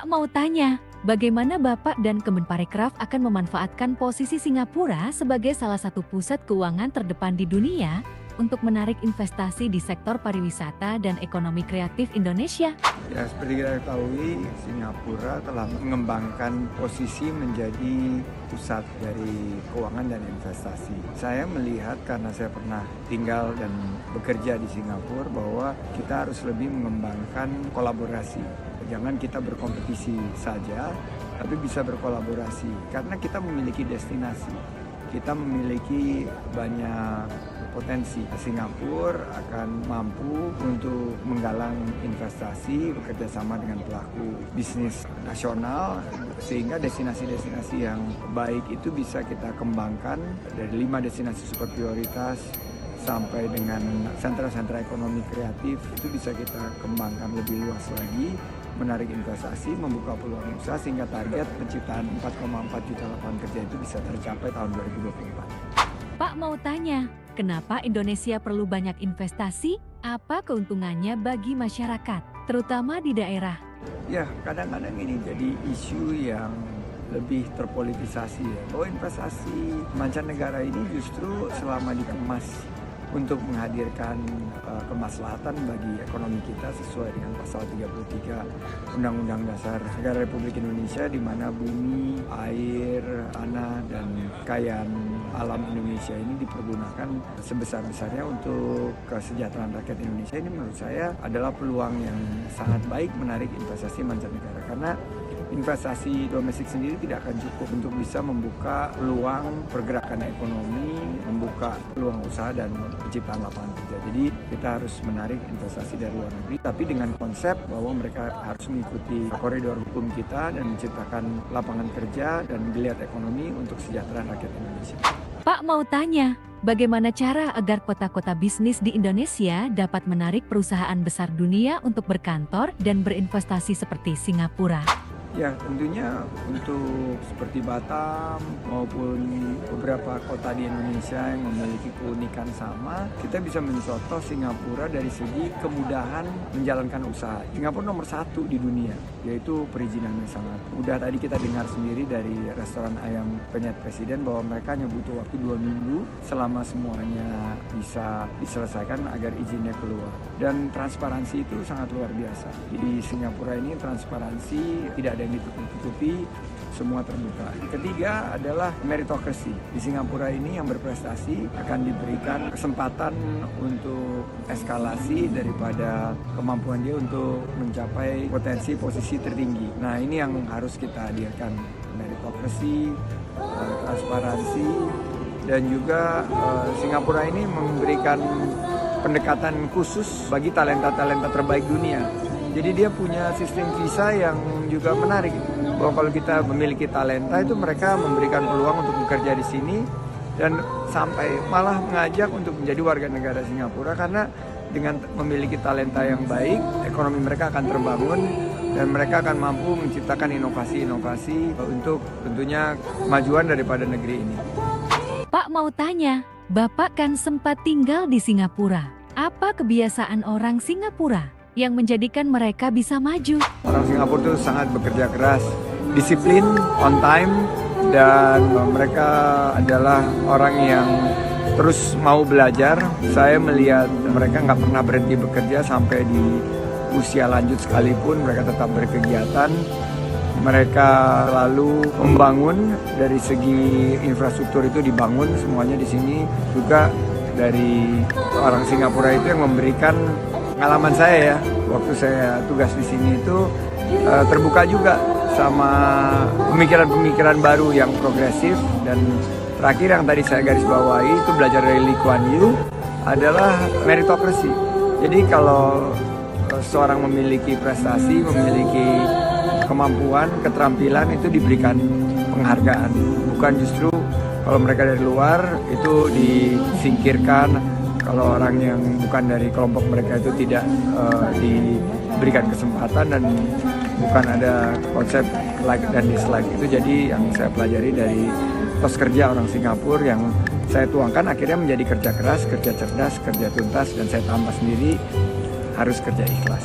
mau tanya, bagaimana Bapak dan Kemenparekraf akan memanfaatkan posisi Singapura sebagai salah satu pusat keuangan terdepan di dunia untuk menarik investasi di sektor pariwisata dan ekonomi kreatif Indonesia? Ya, seperti kita ketahui, Singapura telah mengembangkan posisi menjadi pusat dari keuangan dan investasi. Saya melihat karena saya pernah tinggal dan bekerja di Singapura bahwa kita harus lebih mengembangkan kolaborasi. Jangan kita berkompetisi saja, tapi bisa berkolaborasi karena kita memiliki destinasi. Kita memiliki banyak potensi. Singapura akan mampu untuk menggalang investasi, bekerja sama dengan pelaku bisnis nasional, sehingga destinasi-destinasi yang baik itu bisa kita kembangkan dari 5 destinasi super prioritas sampai dengan sentra-sentra ekonomi kreatif. Itu bisa kita kembangkan lebih luas lagi, menarik investasi, membuka peluang usaha sehingga target penciptaan 4,4 juta lapangan kerja itu bisa tercapai tahun 2024. Pak mau tanya, kenapa Indonesia perlu banyak investasi? Apa keuntungannya bagi masyarakat, terutama di daerah? Ya, kadang-kadang ini jadi isu yang lebih terpolitisasi ya, bahwa investasi mancanegara ini justru selama dikemas untuk menghadirkan kemaslahatan bagi ekonomi kita sesuai dengan pasal 33 Undang-Undang Dasar Negara Republik Indonesia, di mana bumi, air, tanah, dan kekayaan alam Indonesia ini dipergunakan sebesar-besarnya untuk kesejahteraan rakyat Indonesia. Ini menurut saya adalah peluang yang sangat baik menarik investasi mancanegara, karena investasi domestik sendiri tidak akan cukup untuk bisa membuka peluang pergerakan ekonomi, membuka peluang usaha dan penciptaan lapangan kerja. Jadi kita harus menarik investasi dari luar negeri, tapi dengan konsep bahwa mereka harus mengikuti koridor hukum kita dan menciptakan lapangan kerja dan geliat ekonomi untuk kesejahteraan rakyat Indonesia. Pak mau tanya, bagaimana cara agar kota-kota bisnis di Indonesia dapat menarik perusahaan besar dunia untuk berkantor dan berinvestasi seperti Singapura? Ya, tentunya untuk seperti Batam maupun beberapa kota di Indonesia yang memiliki keunikan sama, kita bisa mencontoh Singapura dari segi kemudahan menjalankan usaha. Singapura nomor 1 di dunia, yaitu perizinannya sangat mudah. Tadi kita dengar sendiri dari restoran ayam penyet Presiden bahwa mereka hanya butuh waktu 2 minggu selama semuanya bisa diselesaikan agar izinnya keluar. Dan transparansi itu sangat luar biasa. Di Singapura ini transparansi tidak ada yang ditutup-tutupi, semua terbuka. Ketiga adalah meritokrasi. Di Singapura ini yang berprestasi akan diberikan kesempatan untuk eskalasi daripada kemampuan dia untuk mencapai potensi posisi tertinggi. Nah, ini yang harus kita hadirkan, meritokrasi, transparansi, dan juga Singapura ini memberikan pendekatan khusus bagi talenta-talenta terbaik dunia. Jadi dia punya sistem visa yang juga menarik, bahwa kalau kita memiliki talenta itu mereka memberikan peluang untuk bekerja di sini dan sampai malah mengajak untuk menjadi warga negara Singapura, karena dengan memiliki talenta yang baik, ekonomi mereka akan terbangun dan mereka akan mampu menciptakan inovasi-inovasi untuk tentunya kemajuan daripada negeri ini. Pak mau tanya, Bapak kan sempat tinggal di Singapura. Apa kebiasaan orang Singapura yang menjadikan mereka bisa maju? Orang Singapura itu sangat bekerja keras, disiplin, on time, dan mereka adalah orang yang terus mau belajar. Saya melihat mereka nggak pernah berhenti bekerja sampai di usia lanjut sekalipun, mereka tetap berkegiatan. Mereka lalu membangun dari segi infrastruktur, itu dibangun semuanya di sini. Juga dari orang Singapura itu yang memberikan pengalaman saya ya, waktu saya tugas di sini itu terbuka juga sama pemikiran-pemikiran baru yang progresif. Dan terakhir yang tadi saya garis bawahi itu belajar dari Lee Kuan Yew adalah meritokrasi. Jadi kalau seorang memiliki prestasi, memiliki kemampuan, keterampilan, itu diberikan penghargaan. Bukan justru kalau mereka dari luar itu disingkirkan. Kalau orang yang bukan dari kelompok mereka itu tidak diberikan kesempatan, dan bukan ada konsep like dan dislike. Itu jadi yang saya pelajari dari etos kerja orang Singapura yang saya tuangkan akhirnya menjadi kerja keras, kerja cerdas, kerja tuntas, dan saya tambah sendiri harus kerja ikhlas.